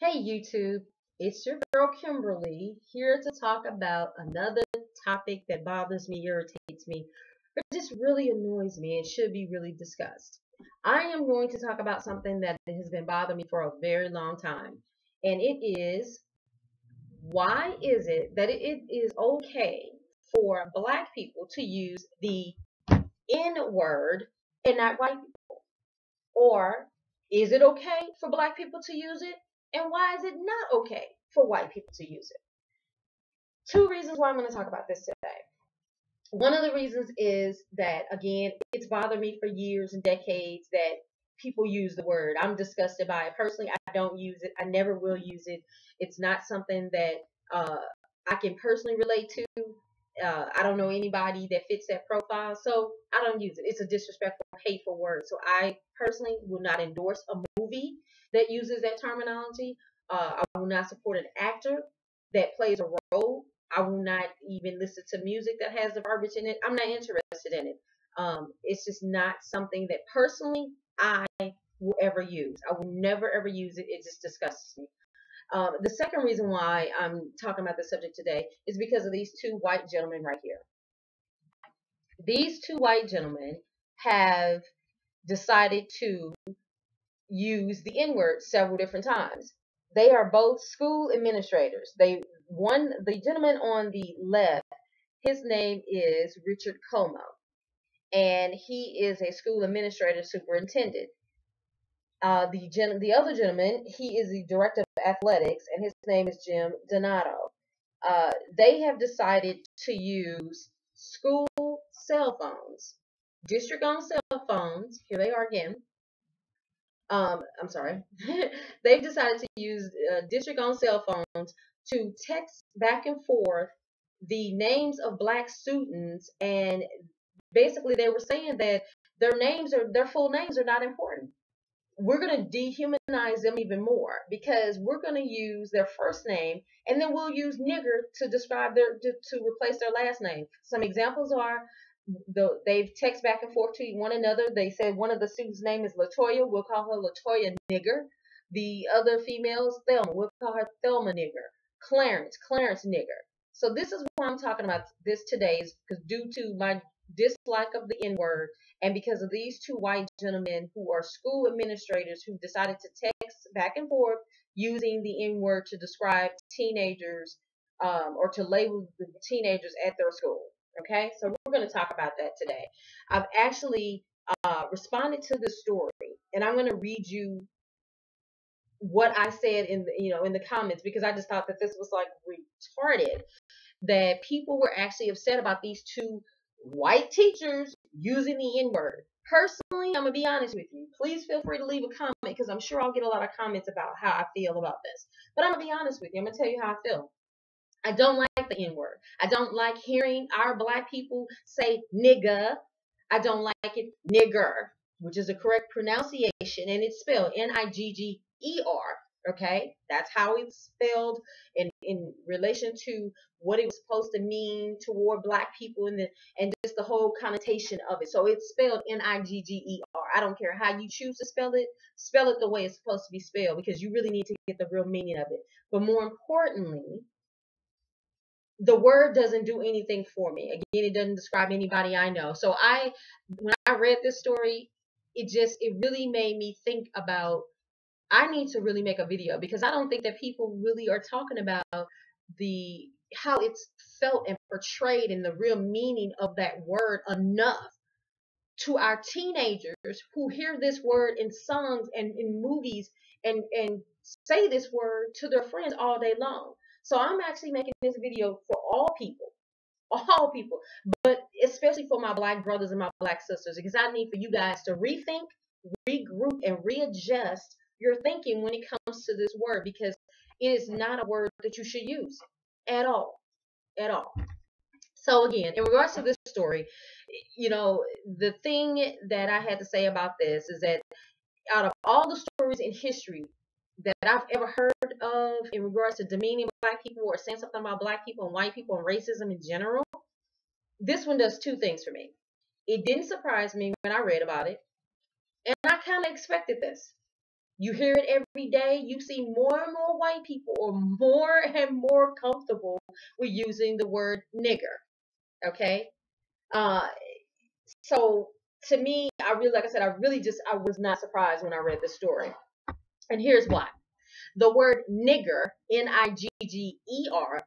Hey YouTube, it's your girl Kimberly here to talk about another topic that bothers me, irritates me, or just really annoys me and should be really discussed. I am going to talk about something that has been bothering me for a very long time, and it is why is it that it is okay for black people to use the N word and not white people? Or is it okay for black people to use it? And why is it not okay for white people to use it? Two reasons why I'm going to talk about this today. One of the reasons is that, again, it's bothered me for years and decades that people use the word. I'm disgusted by it. Personally, I don't use it. I never will use it. It's not something that uh, I can personally relate to. I don't know anybody that fits that profile, so I don't use it. It's a disrespectful, hateful word. So I personally will not endorse a movie that uses that terminology. I will not support an actor that plays a role. I will not even listen to music that has the verbiage in it. I'm not interested in it. It's just not something that personally I will ever use. I will never ever use it. It just disgusts me. The second reason why I'm talking about this subject today is because of these two white gentlemen right here. These two white gentlemen have decided to use the N word several different times. They are both school administrators. The gentleman on the left, his name is Richard Como, and he is a school administrator superintendent. The other gentleman, he is the director of athletics, and his name is Jim Donato. They have decided to use school cell phones, district-owned cell phones. Here they are again. I'm sorry. They've decided to use district-owned cell phones to text back and forth the names of black students, and basically they were saying that their full names are not important. We're going to dehumanize them even more because we're going to use their first name, and then we'll use nigger to describe to replace their last name. Some examples are they've text back and forth to one another. They said one of the students' name is Latoya. We'll call her Latoya nigger. The other female is Thelma. We'll call her Thelma nigger. Clarence nigger. So this is why I'm talking about this today, is because due to my dislike of the N word, and because of these two white gentlemen who are school administrators who decided to text back and forth using the N word to describe teenagers, or to label the teenagers at their school. Okay, so we're going to talk about that today. I've actually responded to this story, and I'm going to read you what I said in the comments, because I just thought that this was like retarded, that people were actually upset about these two white teachers using the N word. Personally, I'm gonna be honest with you. Please feel free to leave a comment, because I'm sure I'll get a lot of comments about how I feel about this. But I'm gonna be honest with you. I'm gonna tell you how I feel. I don't like the N word. I don't like hearing our black people say nigga. I don't like it nigger, which is the correct pronunciation, and it's spelled Nigger. Okay, that's how it's spelled in relation to what it was supposed to mean toward black people, and just the whole connotation of it. So it's spelled Nigger. I don't care how you choose to spell it the way it's supposed to be spelled, because you really need to get the real meaning of it. But more importantly, the word doesn't do anything for me. Again, it doesn't describe anybody I know. So when I read this story, it really made me think about, I need to really make a video, because I don't think that people really are talking about how it's felt and portrayed and the real meaning of that word enough to our teenagers who hear this word in songs and in movies, and say this word to their friends all day long. So I'm actually making this video for all people, but especially for my black brothers and my black sisters, because I need for you guys to rethink, regroup, and readjust your thinking when it comes to this word, because it is not a word that you should use at all, at all. So again, in regards to this story, the thing that I had to say about this is that out of all the stories in history that I've ever heard of in regards to demeaning black people or saying something about black people and white people and racism in general, this one does two things for me. It didn't surprise me when I read about it, and I kind of expected this. You hear it every day. You see more and more white people are more and more comfortable with using the word nigger. Okay. Uh, so to me, I really, like I said, I was not surprised when I read the story. And here's why. The word nigger, Nigger,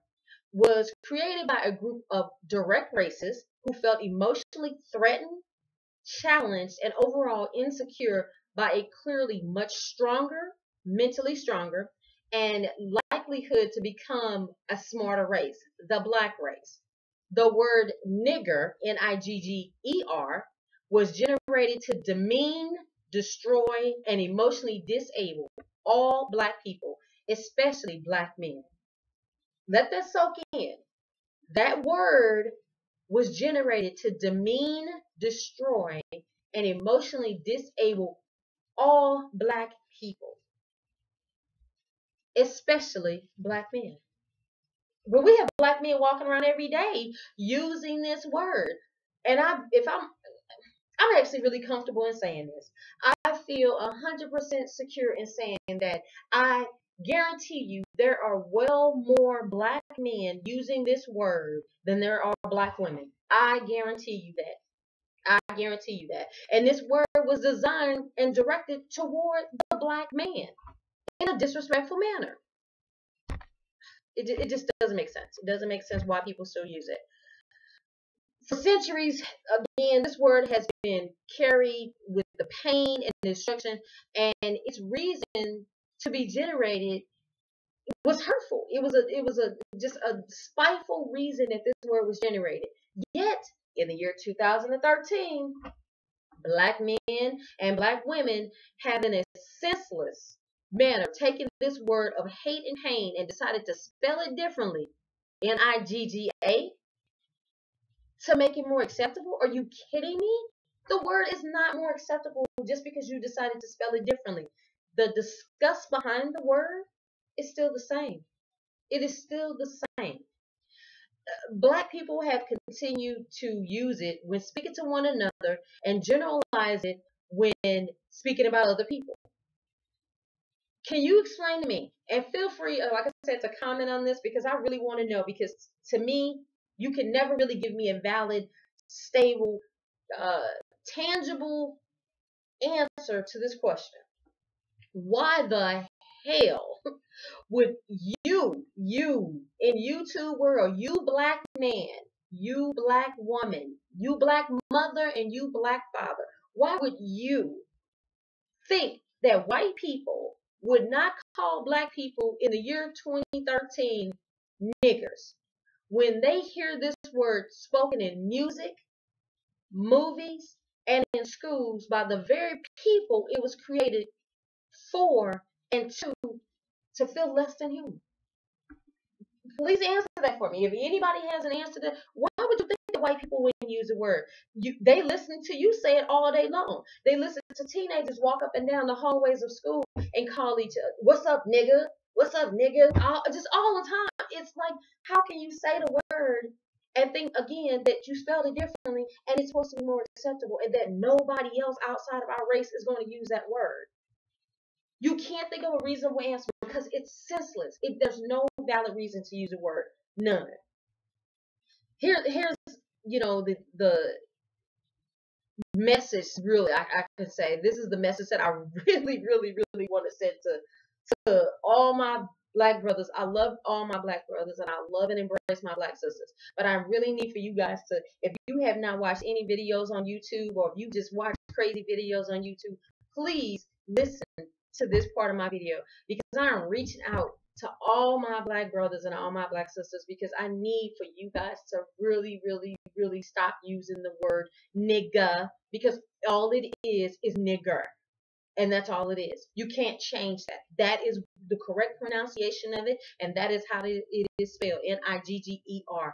was created by a group of direct racists who felt emotionally threatened, challenged, and overall insecure by a clearly much stronger, mentally stronger, and likelihood to become a smarter race, the black race. The word nigger, Nigger, was generated to demean, destroy, and emotionally disable all black people, especially black men. Let that soak in. That word was generated to demean, destroy, and emotionally disable all black people, especially black men. But we have black men walking around every day using this word. And I'm actually really comfortable in saying this. I feel 100% secure in saying that I guarantee you there are well more black men using this word than there are black women. I guarantee you that. I guarantee you that. And this word was designed and directed toward the black man in a disrespectful manner. It just doesn't make sense. It doesn't make sense why people still use it. For centuries, again, this word has been carried with the pain and destruction, and its reason to be generated was hurtful. It was just a spiteful reason that this word was generated. Yet, in the year 2013, black men and black women have in a senseless manner taken this word of hate and pain and decided to spell it differently, Nigga, to make it more acceptable? Are you kidding me? The word is not more acceptable just because you decided to spell it differently. The disgust behind the word is still the same. It is still the same. Black people have continued to use it when speaking to one another and generalize it when speaking about other people. Can you explain to me? And feel free, like I said, to comment on this because I really want to know. Because to me, you can never really give me a valid, stable, uh, tangible answer to this question. Why the hell would you in YouTube world, you black man, you black woman, you black mother, and you black father, why would you think that white people would not call black people in the year 2013 niggers when they hear this word spoken in music, movies, and in schools by the very people it was created for and to feel less than human? Please answer that for me. If anybody has an answer to why would you think that white people wouldn't use the word? They listen to you say it all day long. They listen to teenagers walk up and down the hallways of school and call each other, "What's up, nigga? What's up, nigga?" Just all the time. It's like, how can you say the word and think again that you spelled it differently and it's supposed to be more acceptable and that nobody else outside of our race is going to use that word? You can't think of a reasonable answer because it's senseless. There's no valid reason to use a word. None. Here's the message. Really, I can say this is the message that I really, really, really want to send to all my black brothers. I love all my black brothers and I love and embrace my black sisters. But I really need for you guys to, if you have not watched any videos on YouTube or if you just watch crazy videos on YouTube, please listen to this part of my video because I am reaching out to all my black brothers and all my black sisters because I need for you guys to really, really, really stop using the word nigga because all it is nigger. And that's all it is. You can't change that. That is the correct pronunciation of it, and that is how it is spelled, Nigger.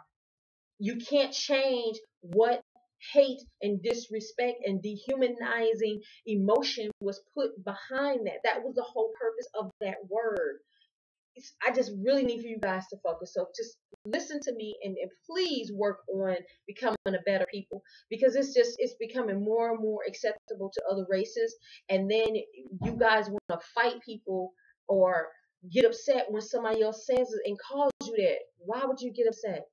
You can't change what hate and disrespect and dehumanizing emotion was put behind that. That was the whole purpose of that word. I just really need for you guys to focus. So just listen to me and please work on becoming a better people, because it's becoming more and more acceptable to other races. And then you guys want to fight people or get upset when somebody else says it and calls you that. Why would you get upset?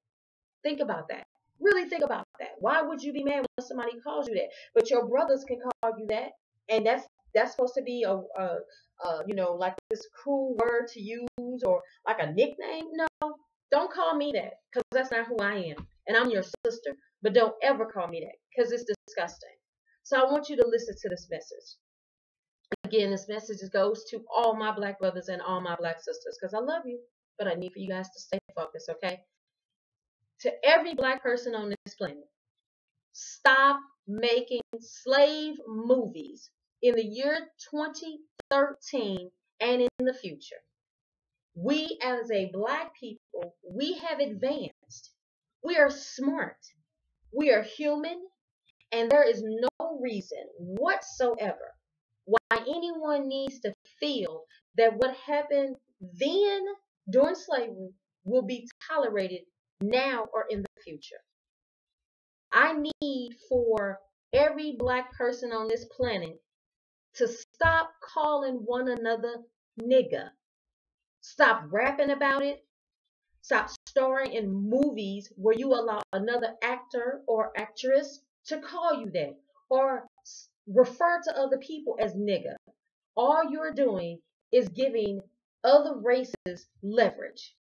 Think about that. Really think about that. Why would you be mad when somebody calls you that? But your brothers can call you that, and that's supposed to be like this cool word to use or like a nickname. No, don't call me that, because that's not who I am, and I'm your sister. But don't ever call me that, because it's disgusting. So I want you to listen to this message. Again, this message goes to all my black brothers and all my black sisters, because I love you, but I need for you guys to stay focused, okay? To every black person on this planet, stop making slave movies in the year 2013 and in the future. We as a black people, we have advanced. We are smart. We are human. And there is no reason whatsoever why anyone needs to feel that what happened then during slavery will be tolerated now or in the future. I need for every black person on this planet to stop calling one another nigger. Stop rapping about it. Stop starring in movies where you allow another actor or actress to call you that or refer to other people as nigger. All you're doing is giving other races leverage.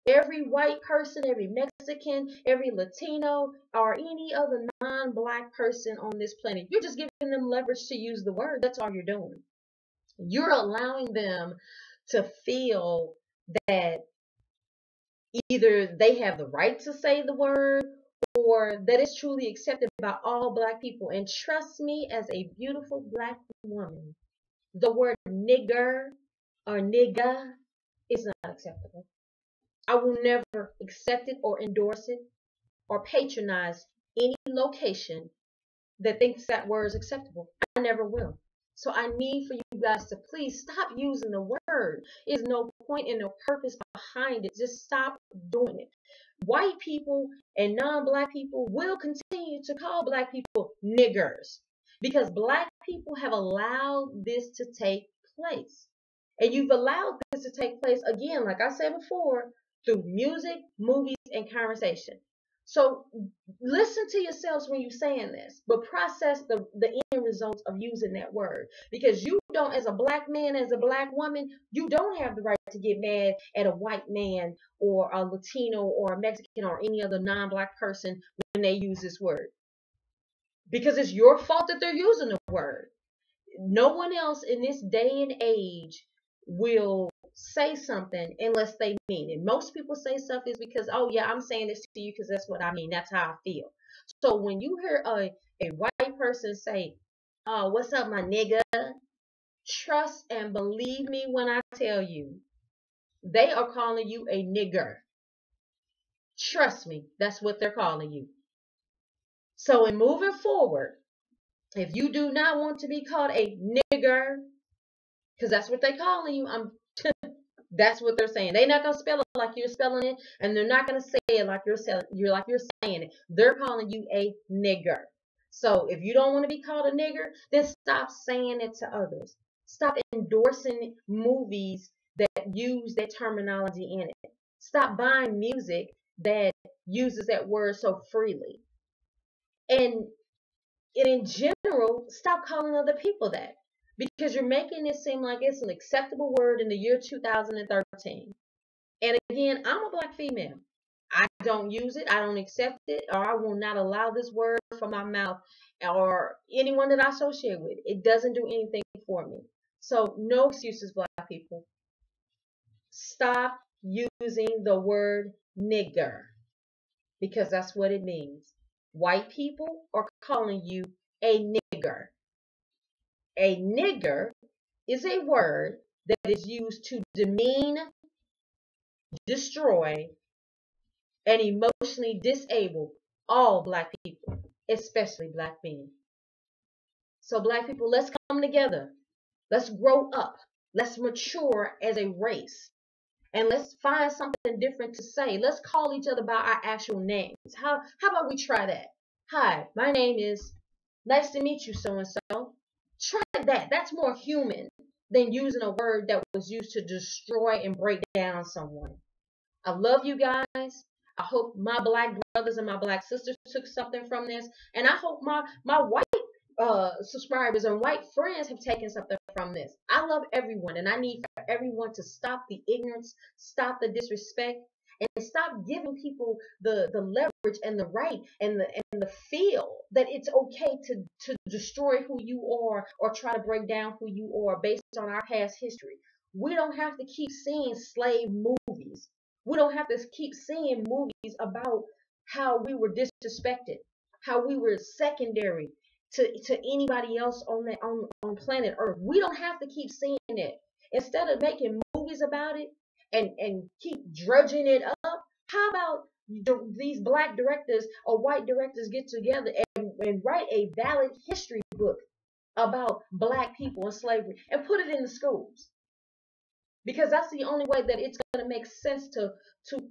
Every white person, every Mexican, every Latino, or any other non-black person on this planet, you're just giving them leverage to use the word. That's all you're doing. You're allowing them to feel that either they have the right to say the word or that it's truly accepted by all black people. And trust me, as a beautiful black woman, the word nigger or nigga is not acceptable. I will never accept it or endorse it or patronize any location that thinks that word is acceptable. I never will. So I need for you guys to please stop using the word. There's no point and no purpose behind it. Just stop doing it. White people and non-black people will continue to call black people niggers because black people have allowed this to take place. And you've allowed this to take place again, like I said before, through music, movies, and conversation. So listen to yourselves when you're saying this, but process the end results of using that word. Because you don't, as a black man, as a black woman, you don't have the right to get mad at a white man or a Latino or a Mexican or any other non-black person when they use this word. Because it's your fault that they're using the word. No one else in this day and age will say something unless they mean it. Most people say stuff is because, oh yeah, I'm saying this to you because that's what I mean. That's how I feel. So when you hear a white person say, oh, what's up, my nigga? Trust and believe me when I tell you, they are calling you a nigger. Trust me, that's what they're calling you. So in moving forward, if you do not want to be called a nigger, because that's what they're calling you, that's what they're saying. They're not gonna spell it like you're spelling it, and they're not gonna say it like you're saying it. They're calling you a nigger. So if you don't want to be called a nigger, then stop saying it to others. Stop endorsing movies that use that terminology in it. Stop buying music that uses that word so freely. And in general, stop calling other people that, because you're making it seem like it's an acceptable word in the year 2013. And again, I'm a black female. I don't use it, I don't accept it, or I will not allow this word from my mouth or anyone that I associate with. It doesn't do anything for me. So no excuses, black people. Stop using the word nigger, because that's what it means. White people are calling you a nigger. A nigger is a word that is used to demean, destroy, and emotionally disable all black people, especially black men. So black people, let's come together. Let's grow up. Let's mature as a race. and let's find something different to say. Let's call each other by our actual names. How about we try that? Hi, my name is, nice to meet you, so and so. Try that. That's more human than using a word that was used to destroy and break down someone. I love you guys. I hope my black brothers and my black sisters took something from this. And I hope my white subscribers and white friends have taken something from this. I love everyone, and I need for everyone to stop the ignorance, stop the disrespect, and stop giving people the leverage and the right and the feel that it's okay to destroy who you are or try to break down who you are based on our past history. We don't have to keep seeing slave movies. We don't have to keep seeing movies about how we were disrespected, how we were secondary to anybody else on planet Earth. We don't have to keep seeing it. Instead of making movies about it and keep drudging it up, how about these black directors or white directors get together and write a valid history book about black people and slavery and put it in the schools? Because that's the only way that it's going to make sense to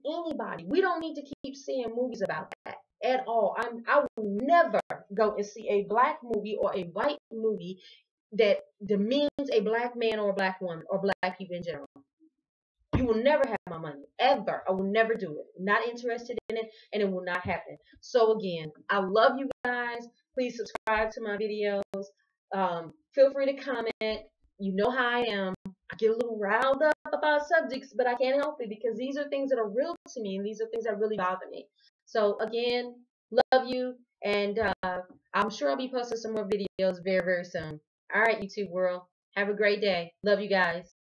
anybody. We don't need to keep seeing movies about that at all. I will never go and see a black movie or a white movie that demeans a black man or a black woman or black people in general. You will never have my money, ever. I will never do it. Not interested in it, and it will not happen. So again, I love you guys. Please subscribe to my videos. Feel free to comment. You know how I am. I get a little riled up about subjects, but I can't help it because these are things that are real to me, and these are things that really bother me. So again, love you, and I'm sure I'll be posting some more videos very, very soon. All right, YouTube world. Have a great day. Love you guys.